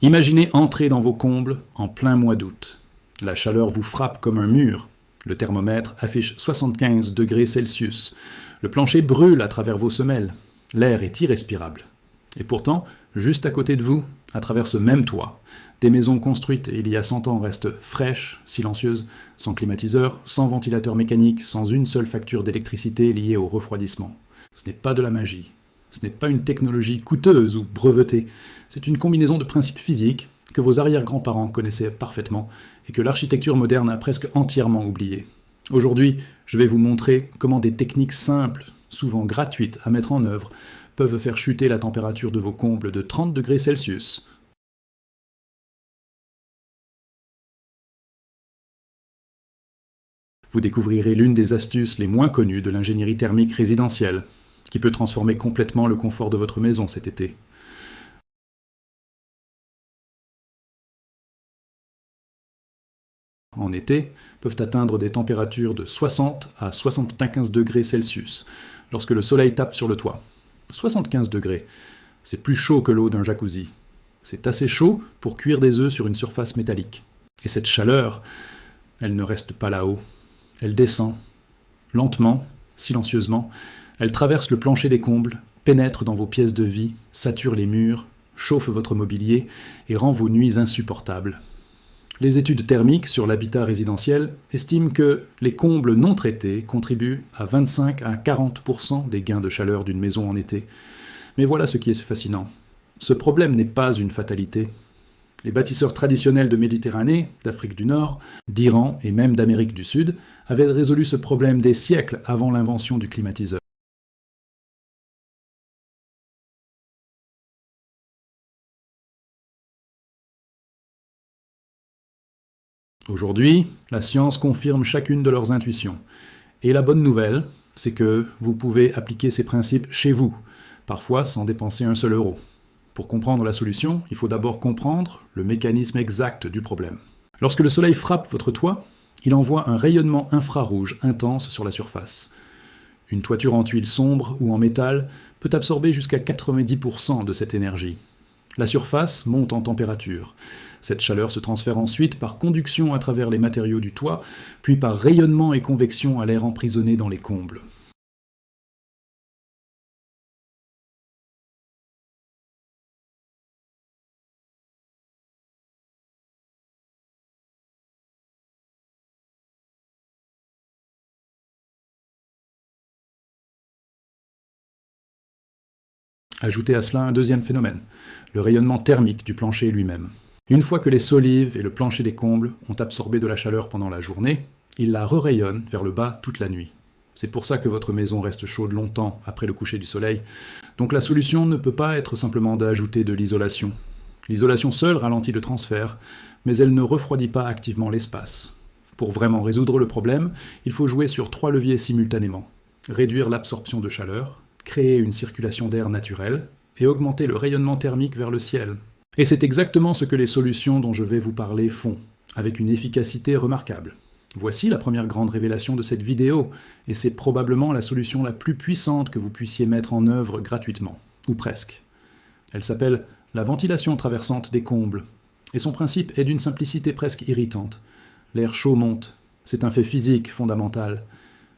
Imaginez entrer dans vos combles en plein mois d'août. La chaleur vous frappe comme un mur. Le thermomètre affiche 75 degrés Celsius. Le plancher brûle à travers vos semelles. L'air est irrespirable. Et pourtant, juste à côté de vous, à travers ce même toit, des maisons construites il y a 100 ans restent fraîches, silencieuses, sans climatiseur, sans ventilateur mécanique, sans une seule facture d'électricité liée au refroidissement. Ce n'est pas de la magie. Ce n'est pas une technologie coûteuse ou brevetée. C'est une combinaison de principes physiques que vos arrière-grands-parents connaissaient parfaitement et que l'architecture moderne a presque entièrement oublié. Aujourd'hui, je vais vous montrer comment des techniques simples, souvent gratuites à mettre en œuvre, peuvent faire chuter la température de vos combles de 30 degrés Celsius. Vous découvrirez l'une des astuces les moins connues de l'ingénierie thermique résidentielle, qui peut transformer complètement le confort de votre maison cet été. En été, peuvent atteindre des températures de 60 à 75 degrés Celsius, lorsque le soleil tape sur le toit. 75 degrés, c'est plus chaud que l'eau d'un jacuzzi. C'est assez chaud pour cuire des œufs sur une surface métallique. Et cette chaleur, elle ne reste pas là-haut. Elle descend, lentement, silencieusement. Elle traverse le plancher des combles, pénètre dans vos pièces de vie, sature les murs, chauffe votre mobilier et rend vos nuits insupportables. Les études thermiques sur l'habitat résidentiel estiment que les combles non traités contribuent à 25 à 40% des gains de chaleur d'une maison en été. Mais voilà ce qui est fascinant. Ce problème n'est pas une fatalité. Les bâtisseurs traditionnels de Méditerranée, d'Afrique du Nord, d'Iran et même d'Amérique du Sud avaient résolu ce problème des siècles avant l'invention du climatiseur. Aujourd'hui, la science confirme chacune de leurs intuitions. Et la bonne nouvelle, c'est que vous pouvez appliquer ces principes chez vous, parfois sans dépenser un seul euro. Pour comprendre la solution, il faut d'abord comprendre le mécanisme exact du problème. Lorsque le soleil frappe votre toit, il envoie un rayonnement infrarouge intense sur la surface. Une toiture en tuiles sombres ou en métal peut absorber jusqu'à 90% de cette énergie. La surface monte en température. Cette chaleur se transfère ensuite par conduction à travers les matériaux du toit, puis par rayonnement et convection à l'air emprisonné dans les combles. Ajoutez à cela un deuxième phénomène, le rayonnement thermique du plancher lui-même. Une fois que les solives et le plancher des combles ont absorbé de la chaleur pendant la journée, ils la re-rayonnent vers le bas toute la nuit. C'est pour ça que votre maison reste chaude longtemps après le coucher du soleil. Donc la solution ne peut pas être simplement d'ajouter de l'isolation. L'isolation seule ralentit le transfert, mais elle ne refroidit pas activement l'espace. Pour vraiment résoudre le problème, il faut jouer sur 3 leviers simultanément. Réduire l'absorption de chaleur, créer une circulation d'air naturelle et augmenter le rayonnement thermique vers le ciel. Et c'est exactement ce que les solutions dont je vais vous parler font, avec une efficacité remarquable. Voici la première grande révélation de cette vidéo, et c'est probablement la solution la plus puissante que vous puissiez mettre en œuvre gratuitement, ou presque. Elle s'appelle la ventilation traversante des combles, et son principe est d'une simplicité presque irritante. L'air chaud monte, c'est un fait physique fondamental.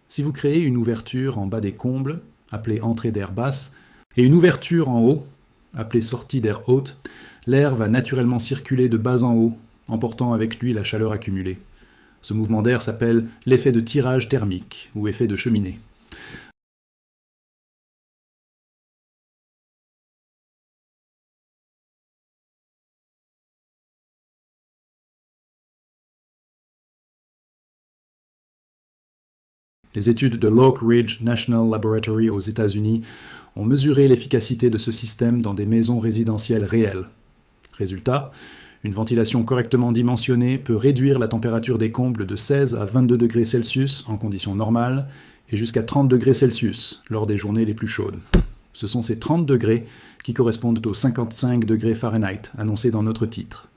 Si vous créez une ouverture en bas des combles, appelée entrée d'air basse, et une ouverture en haut, appelée sortie d'air haute, l'air va naturellement circuler de bas en haut, emportant avec lui la chaleur accumulée. Ce mouvement d'air s'appelle l'effet de tirage thermique, ou effet de cheminée. Les études de l'Oak Ridge National Laboratory aux États-Unis ont mesuré l'efficacité de ce système dans des maisons résidentielles réelles. Résultat, une ventilation correctement dimensionnée peut réduire la température des combles de 16 à 22 degrés Celsius en conditions normales et jusqu'à 30 degrés Celsius lors des journées les plus chaudes. Ce sont ces 30 degrés qui correspondent aux 55 degrés Fahrenheit annoncés dans notre titre.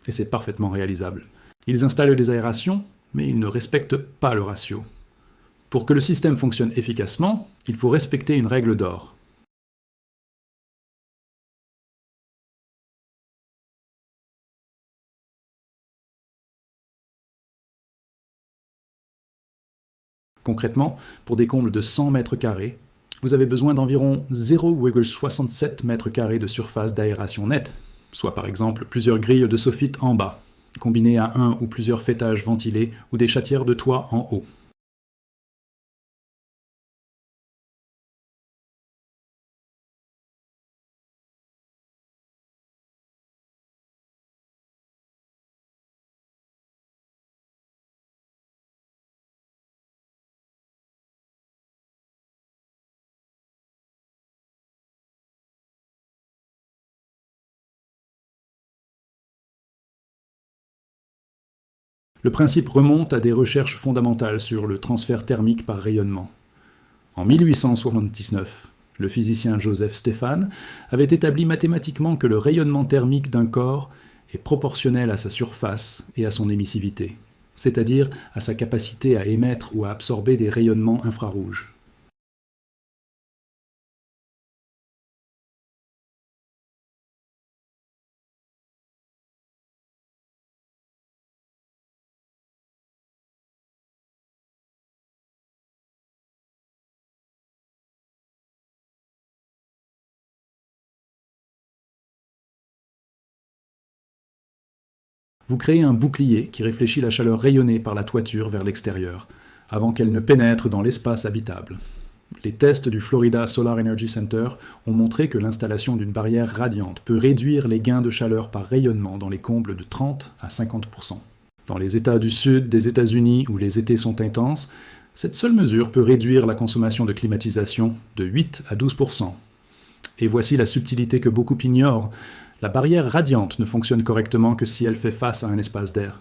Et c'est parfaitement réalisable. Ils installent des aérations, mais ils ne respectent pas le ratio. Pour que le système fonctionne efficacement, il faut respecter une règle d'or. Concrètement, pour des combles de 100 mètres carrés, vous avez besoin d'environ 0,67 mètres carrés de surface d'aération nette, soit par exemple plusieurs grilles de soffit en bas, combinées à un ou plusieurs faîtages ventilés ou des chatières de toit en haut. Le principe remonte à des recherches fondamentales sur le transfert thermique par rayonnement. En 1879, le physicien Joseph Stephan avait établi mathématiquement que le rayonnement thermique d'un corps est proportionnel à sa surface et à son émissivité, c'est-à-dire à sa capacité à émettre ou à absorber des rayonnements infrarouges. Vous créez un bouclier qui réfléchit la chaleur rayonnée par la toiture vers l'extérieur, avant qu'elle ne pénètre dans l'espace habitable. Les tests du Florida Solar Energy Center ont montré que l'installation d'une barrière radiante peut réduire les gains de chaleur par rayonnement dans les combles de 30 à 50%. Dans les États du sud des États-Unis où les étés sont intenses, cette seule mesure peut réduire la consommation de climatisation de 8 à 12%. Et voici la subtilité que beaucoup ignorent. La barrière radiante ne fonctionne correctement que si elle fait face à un espace d'air.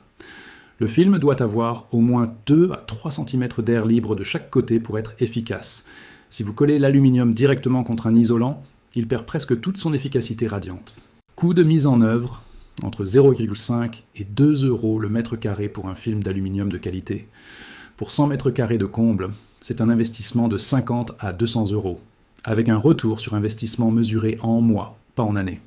Le film doit avoir au moins 2 à 3 cm d'air libre de chaque côté pour être efficace. Si vous collez l'aluminium directement contre un isolant, il perd presque toute son efficacité radiante. Coût de mise en œuvre, entre 0,5 et 2 € le mètre carré pour un film d'aluminium de qualité. Pour 100 mètres carrés de comble, c'est un investissement de 50 à 200 €, avec un retour sur investissement mesuré en mois, pas en années.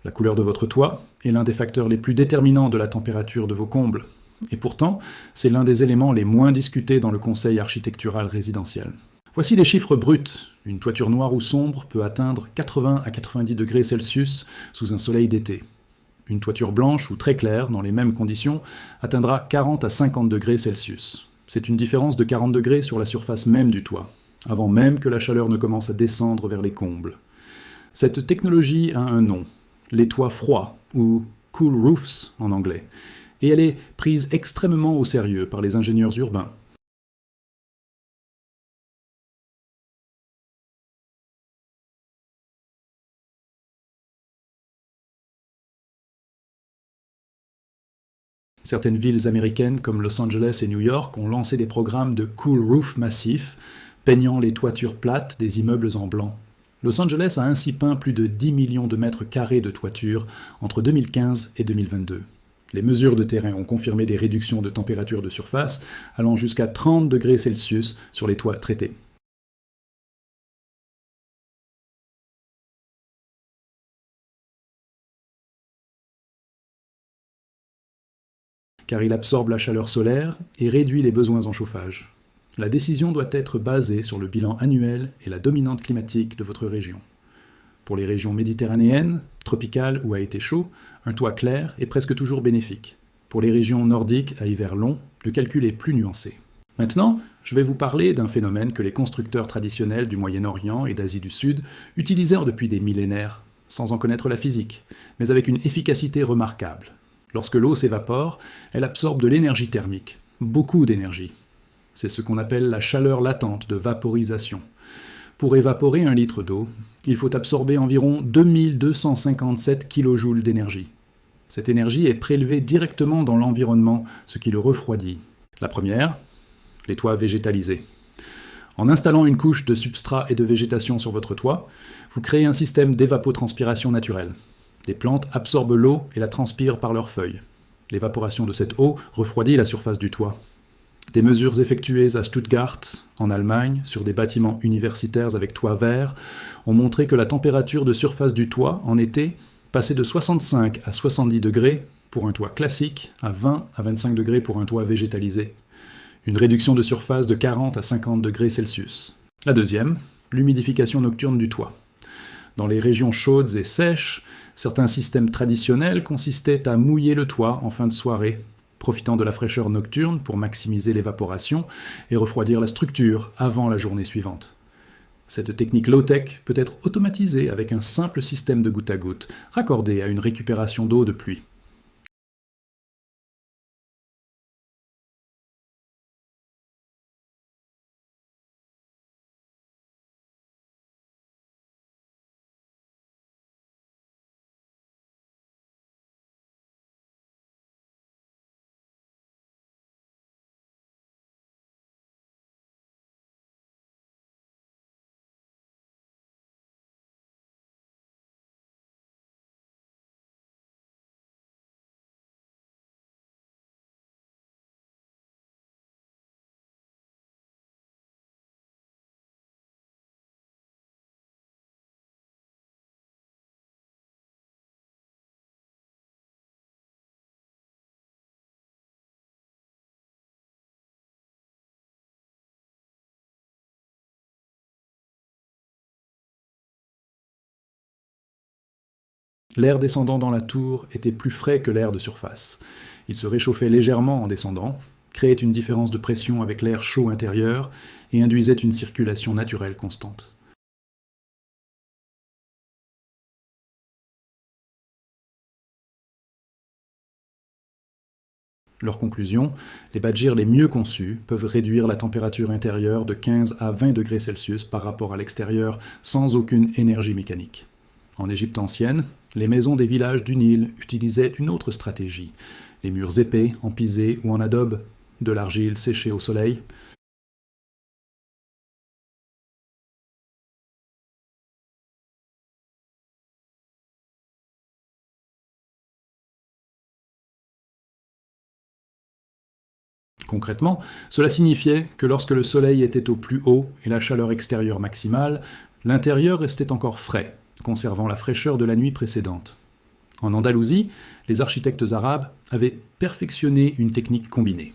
La couleur de votre toit est l'un des facteurs les plus déterminants de la température de vos combles, et pourtant, c'est l'un des éléments les moins discutés dans le conseil architectural résidentiel. Voici les chiffres bruts. Une toiture noire ou sombre peut atteindre 80 à 90 degrés Celsius sous un soleil d'été. Une toiture blanche ou très claire, dans les mêmes conditions, atteindra 40 à 50 degrés Celsius. C'est une différence de 40 degrés sur la surface même du toit, avant même que la chaleur ne commence à descendre vers les combles. Cette technologie a un nom, les toits froids, ou cool roofs en anglais, et elle est prise extrêmement au sérieux par les ingénieurs urbains. Certaines villes américaines comme Los Angeles et New York ont lancé des programmes de cool roof massifs, peignant les toitures plates des immeubles en blanc. Los Angeles a ainsi peint plus de 10 millions de mètres carrés de toiture entre 2015 et 2022. Les mesures de terrain ont confirmé des réductions de température de surface allant jusqu'à 30 degrés Celsius sur les toits traités. Car il absorbe la chaleur solaire et réduit les besoins en chauffage. La décision doit être basée sur le bilan annuel et la dominante climatique de votre région. Pour les régions méditerranéennes, tropicales ou à été chaud, un toit clair est presque toujours bénéfique. Pour les régions nordiques à hiver long, le calcul est plus nuancé. Maintenant, je vais vous parler d'un phénomène que les constructeurs traditionnels du Moyen-Orient et d'Asie du Sud utilisèrent depuis des millénaires, sans en connaître la physique, mais avec une efficacité remarquable. Lorsque l'eau s'évapore, elle absorbe de l'énergie thermique, beaucoup d'énergie. C'est ce qu'on appelle la chaleur latente de vaporisation. Pour évaporer 1 litre d'eau, il faut absorber environ 2257 kJ d'énergie. Cette énergie est prélevée directement dans l'environnement, ce qui le refroidit. La première, les toits végétalisés. En installant une couche de substrat et de végétation sur votre toit, vous créez un système d'évapotranspiration naturelle. Les plantes absorbent l'eau et la transpirent par leurs feuilles. L'évaporation de cette eau refroidit la surface du toit. Des mesures effectuées à Stuttgart, en Allemagne, sur des bâtiments universitaires avec toit vert, ont montré que la température de surface du toit, en été, passait de 65 à 70 degrés pour un toit classique, à 20 à 25 degrés pour un toit végétalisé. une réduction de surface de 40 à 50 degrés Celsius. La deuxième, l'humidification nocturne du toit. Dans les régions chaudes et sèches, certains systèmes traditionnels consistaient à mouiller le toit en fin de soirée, profitant de la fraîcheur nocturne pour maximiser l'évaporation et refroidir la structure avant la journée suivante. Cette technique low-tech peut être automatisée avec un simple système de goutte à goutte, raccordé à une récupération d'eau de pluie. L'air descendant dans la tour était plus frais que l'air de surface. Il se réchauffait légèrement en descendant, créait une différence de pression avec l'air chaud intérieur et induisait une circulation naturelle constante. Leur conclusion, les badgirs les mieux conçus peuvent réduire la température intérieure de 15 à 20 degrés Celsius par rapport à l'extérieur sans aucune énergie mécanique. En Égypte ancienne, les maisons des villages du Nil utilisaient une autre stratégie. Les murs épais, en pisé ou en adobe, de l'argile séchée au soleil. Concrètement, cela signifiait que lorsque le soleil était au plus haut et la chaleur extérieure maximale, l'intérieur restait encore frais, conservant la fraîcheur de la nuit précédente. En Andalousie, les architectes arabes avaient perfectionné une technique combinée.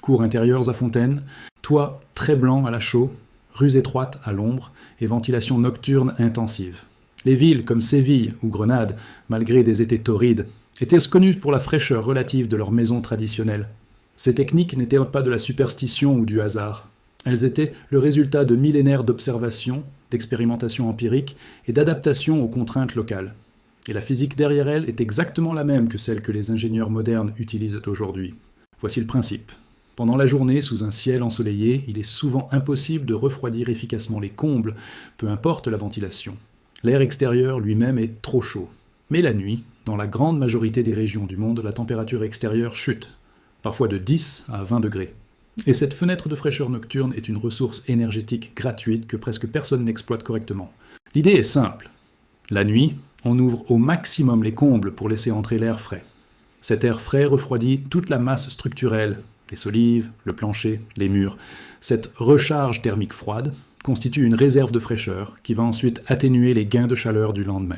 Cours intérieurs à fontaine, toits très blancs à la chaux, rues étroites à l'ombre et ventilation nocturne intensive. Les villes comme Séville ou Grenade, malgré des étés torrides, étaient connues pour la fraîcheur relative de leurs maisons traditionnelles. Ces techniques n'étaient pas de la superstition ou du hasard. Elles étaient le résultat de millénaires d'observations, d'expérimentations empiriques et d'adaptations aux contraintes locales. Et la physique derrière elles est exactement la même que celle que les ingénieurs modernes utilisent aujourd'hui. Voici le principe. Pendant la journée, sous un ciel ensoleillé, il est souvent impossible de refroidir efficacement les combles, peu importe la ventilation. L'air extérieur lui-même est trop chaud. Mais la nuit, dans la grande majorité des régions du monde, la température extérieure chute, parfois de 10 à 20 degrés. Et cette fenêtre de fraîcheur nocturne est une ressource énergétique gratuite que presque personne n'exploite correctement. L'idée est simple. La nuit, on ouvre au maximum les combles pour laisser entrer l'air frais. Cet air frais refroidit toute la masse structurelle, les solives, le plancher, les murs. Cette recharge thermique froide constitue une réserve de fraîcheur qui va ensuite atténuer les gains de chaleur du lendemain.